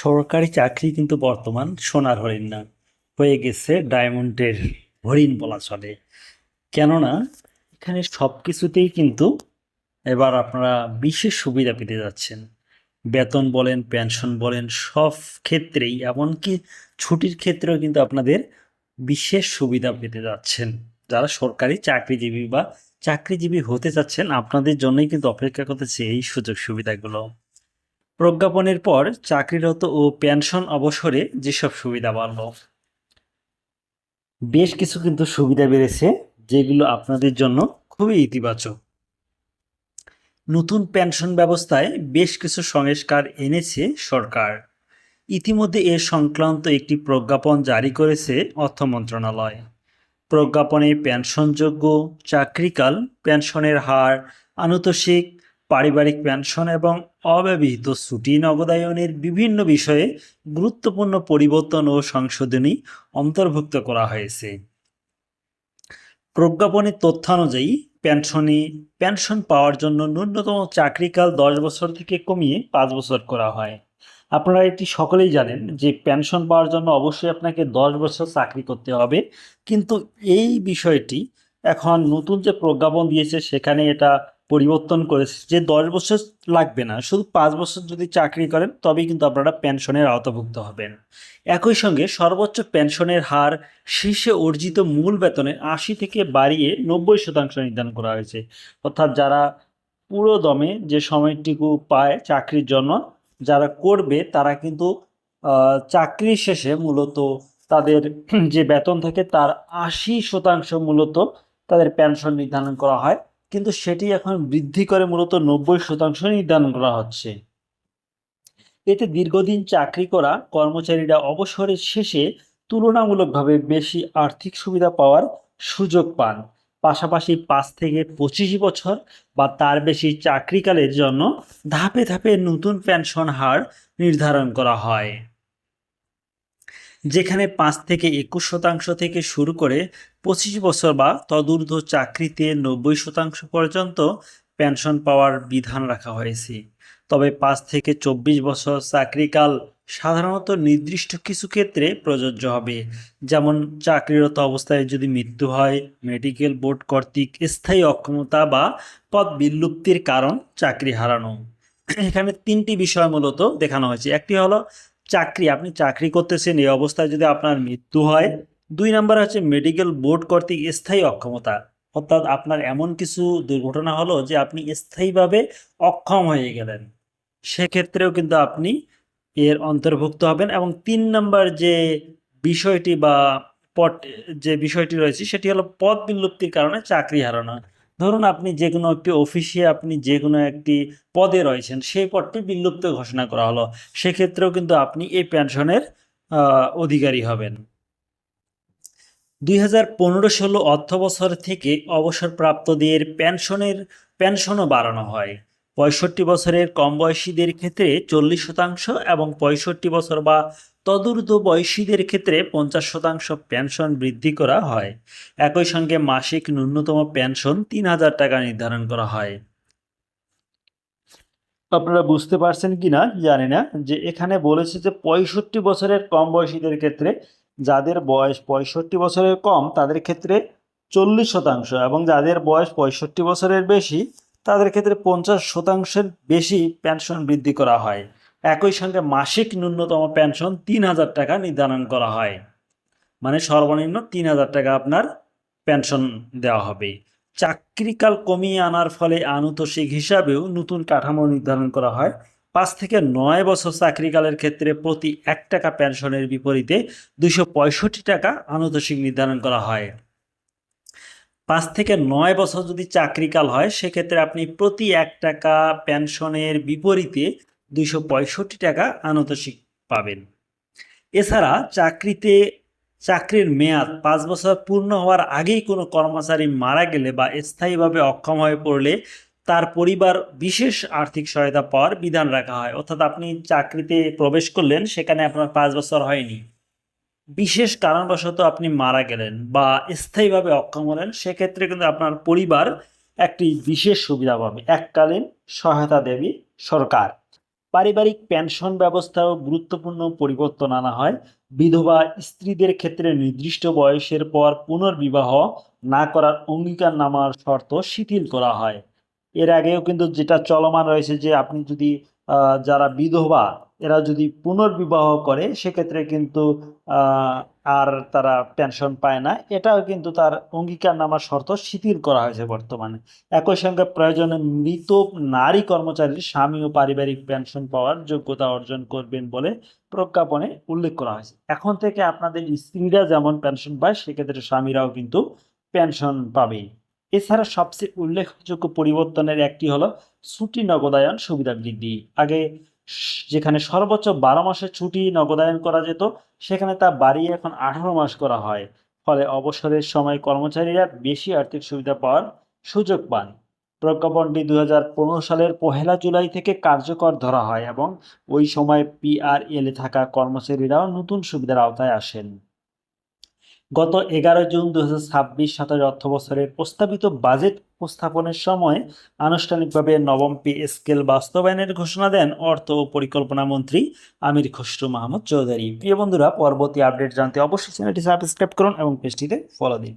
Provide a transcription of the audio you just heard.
সরকারি চাকরি কিন্তু বর্তমান সোনার হরিণ না, হয়ে গেছে ডায়মন্ডের হরিণ বলা চলে। কেননা এখানে সব কিছুতেই কিন্তু এবার আপনারা বিশেষ সুবিধা পেতে যাচ্ছেন। বেতন বলেন, পেনশন বলেন, সব ক্ষেত্রেই, এমনকি ছুটির ক্ষেত্রেও কিন্তু আপনাদের বিশেষ সুবিধা পেতে যাচ্ছেন। যারা সরকারি চাকরিজীবী বা চাকরিজীবী হতে যাচ্ছেন, আপনাদের জন্যই কিন্তু অপেক্ষা করতেছে এই সুযোগ সুবিধাগুলো। প্রজ্ঞাপনের পর চাকরিরত ও পেনশন অবসরে যেসব সুবিধা বাড়ল, বেশ কিছু কিন্তু সুবিধা বেড়েছে, যেগুলো আপনাদের জন্য খুবই ইতিবাচক। নতুন পেনশন ব্যবস্থায় বেশ কিছু সংস্কার এনেছে সরকার। ইতিমধ্যে এ সংক্রান্ত একটি প্রজ্ঞাপন জারি করেছে অর্থ মন্ত্রণালয়। প্রজ্ঞাপনে পেনশনযোগ্য চাকরিকাল, পেনশনের হার, আনুতোষিক, পারিবারিক পেনশন এবং অব্যবহৃত ছুটি নগদায়নের বিভিন্ন বিষয়ে গুরুত্বপূর্ণ পরিবর্তন ও সংশোধনী অন্তর্ভুক্ত করা হয়েছে। প্রজ্ঞাপনের তথ্যানুযায়ী পেনশন পাওয়ার জন্য ন্যূনতম চাকরিকাল 10 বছর থেকে কমিয়ে 5 বছর করা হয়। আপনারা এটি সকলেই জানেন যে পেনশন পাওয়ার জন্য অবশ্যই আপনাকে 10 বছর চাকরি করতে হবে, কিন্তু এই বিষয়টি এখন নতুন যে প্রজ্ঞাপন দিয়েছে সেখানে এটা পরিবর্তন করেছে যে 10 বছর লাগবে না, শুধু 5 বছর যদি চাকরি করেন তবেই কিন্তু আপনারা পেনশনের আওতাভুক্ত হবেন। একই সঙ্গে সর্বোচ্চ পেনশনের হার শীর্ষে অর্জিত মূল বেতনের 80 থেকে বাড়িয়ে 90% নির্ধারণ করা হয়েছে। অর্থাৎ যারা পুরো দমে যে সময়টুকু পায় চাকরির জন্য, যারা করবে তারা কিন্তু চাকরির শেষে মূলত তাদের যে বেতন থাকে তার 80% মূলত তাদের পেনশন নির্ধারণ করা হয়, কিন্তু সেটি এখন বৃদ্ধি করে মূলত 90% নির্ধারণ করা হচ্ছে। এতে দীর্ঘদিন চাকরি করা কর্মচারীরা অবসরের শেষে তুলনামূলকভাবে বেশি আর্থিক সুবিধা পাওয়ার সুযোগ পান। পাশাপাশি 5 থেকে 25 বছর বা তার বেশি চাকরিকালের জন্য ধাপে ধাপে নতুন পেনশন হার নির্ধারণ করা হয়, যেখানে 5 থেকে 21% থেকে শুরু করে 25 বছর বা তদূর্ধ্ব চাকরিতে 90% পর্যন্ত পেনশন পাওয়ার বিধান রাখা হয়েছে। তবে 5 থেকে 24 বছর চাকরিকাল সাধারণত নির্দিষ্ট কিছু ক্ষেত্রে প্রযোজ্য হবে, যেমন চাকরিরত অবস্থায় যদি মৃত্যু হয়, মেডিকেল বোর্ড কর্তৃক স্থায়ী অক্ষমতা বা পদ বিলুপ্তির কারণ চাকরি হারানো। এখানে 3টি বিষয় মূলত দেখানো হয়েছে। একটি হলো আপনি চাকরি করতেছেন, এই অবস্থায় যদি আপনার মৃত্যু হয়। 2 নাম্বার হচ্ছে মেডিকেল বোর্ড কর্তৃক স্থায়ী অক্ষমতা, অর্থাৎ আপনার এমন কিছু দুর্ঘটনা হলো যে আপনি স্থায়ীভাবে অক্ষম হয়ে গেলেন, সেক্ষেত্রেও কিন্তু আপনি এর অন্তর্ভুক্ত হবেন। এবং 3 নাম্বার যে বিষয়টি বা পদ যে বিষয়টি রয়েছে সেটি হলো পদ বিলুপ্তির কারণে চাকরি হারানো। ধরুন আপনি যে কোনো একটি অফিসে আপনি যে কোনো একটি পদে রয়েছেন, সেই পদটি বিলুপ্ত ঘোষণা করা হলো, সেক্ষেত্রেও কিন্তু আপনি এই পেনশনের অধিকারী হবেন। 2015-16 অর্থবছর থেকে অবসরপ্রাপ্তদের পেনশনও বাড়ানো হয়। 65 বছরের কম বয়সীদের ক্ষেত্রে 40% এবং 65 বছর বা তদূর্ধ্ব বয়সীদের ক্ষেত্রে 50% পেনশন বৃদ্ধি করা হয়। একই সঙ্গে মাসিক ন্যূনতম পেনশন 3000 টাকা নির্ধারণ করা হয়। আপনারা বুঝতে পারছেন কিনা জানি না, যে এখানে বলেছে যে 65 বছরের কম বয়সীদের ক্ষেত্রে, যাদের বয়স 65 বছরের কম তাদের ক্ষেত্রে 40% এবং যাদের বয়স 65 বছরের বেশি তাদের ক্ষেত্রে 50%-এর বেশি পেনশন বৃদ্ধি করা হয়। একই সঙ্গে মাসিক ন্যূনতম পেনশন 3000 টাকা নির্ধারণ করা হয়, মানে সর্বনিম্ন 3000 টাকা আপনার পেনশন দেওয়া হবে। চাকরিকাল কমিয়ে আনার ফলে আনুতোষিক হিসাবেও নতুন কাঠামো নির্ধারণ করা হয়। 5 থেকে 9 বছর চাকরিকালের ক্ষেত্রে প্রতি 1 টাকা পেনশনের বিপরীতে 265 টাকা আনুতোষিক নির্ধারণ করা হয়। 5 থেকে 9 বছর যদি চাকরিকাল হয় সেক্ষেত্রে আপনি প্রতি 1 টাকা পেনশনের বিপরীতে 265 টাকা আনুতোষিক পাবেন। এছাড়া চাকরির মেয়াদ 5 বছর পূর্ণ হওয়ার আগেই কোনো কর্মচারী মারা গেলে বা স্থায়ীভাবে অক্ষম হয়ে পড়লে তার পরিবার বিশেষ আর্থিক সহায়তা পাওয়ার বিধান রাখা হয়। অর্থাৎ আপনি চাকরিতে প্রবেশ করলেন, সেখানে আপনার 5 বছর হয়নি, বিশেষ কারণবশত আপনি মারা গেলেন বা স্থায়ীভাবে অক্ষম হলেন, সেক্ষেত্রে কিন্তু আপনার পরিবার একটি বিশেষ সুবিধা পাবে, এককালীন সহায়তা দেবে সরকার। পারিবারিক পেনশন ব্যবস্থাও গুরুত্বপূর্ণ পরিবর্তন আনা হয়। বিধবা স্ত্রীদের ক্ষেত্রে নির্দিষ্ট বয়সের পর পুনর্বিবাহ না করার অঙ্গীকারনামার শর্ত শিথিল করা হয়। এর আগেও কিন্তু যেটা চলমান রয়েছে যে আপনি যদি যারা বিধবা এরা যদি পুনর্বিবাহ করে সেক্ষেত্রে কিন্তু আহ, আর তারা পেনশন পায় না, এটাও কিন্তু তার অঙ্গীকারনামার শর্ত শিথিল করা হয়েছে বর্তমানে। একই সঙ্গে প্রয়োজনে মৃত নারী কর্মচারীর স্বামী ও পারিবারিক পেনশন পাওয়ার যোগ্যতা অর্জন করবেন বলে প্রজ্ঞাপনে উল্লেখ করা হয়েছে। এখন থেকে আপনাদের স্ত্রীরা যেমন পেনশন পায় সেক্ষেত্রে স্বামীরাও কিন্তু পেনশন পাবে। এছাড়া সবচেয়ে উল্লেখযোগ্য পরিবর্তনের একটি হলো ছুটি নগদায়ন সুবিধা বৃদ্ধি। আগে যেখানে সর্বোচ্চ 12 মাসের ছুটি নগদায়ন করা যেত সেখানে তা বাড়িয়ে এখন 18 মাস করা হয়। ফলে অবসরের সময় কর্মচারীরা বেশি আর্থিক সুবিধা পাওয়ার সুযোগ পান। প্রজ্ঞাপনটি 2015 সালের 1 জুলাই থেকে কার্যকর ধরা হয় এবং ওই সময় পিআরএলে থাকা কর্মচারীরাও নতুন সুবিধার আওতায় আসেন। গত 11 জুন 2026-27 অর্থবছরের প্রস্তাবিত বাজেট উপস্থাপনের সময় আনুষ্ঠানিকভাবে নবম পে স্কেল বাস্তবায়নের ঘোষণা দেন অর্থ ও পরিকল্পনা মন্ত্রী আমির খসরু মাহমুদ চৌধুরী। প্রিয় বন্ধুরা, পরবর্তী আপডেট জানতে অবশ্যই চ্যানেলটি সাবস্ক্রাইব করুন এবং পেজটিতে ফলো দিন।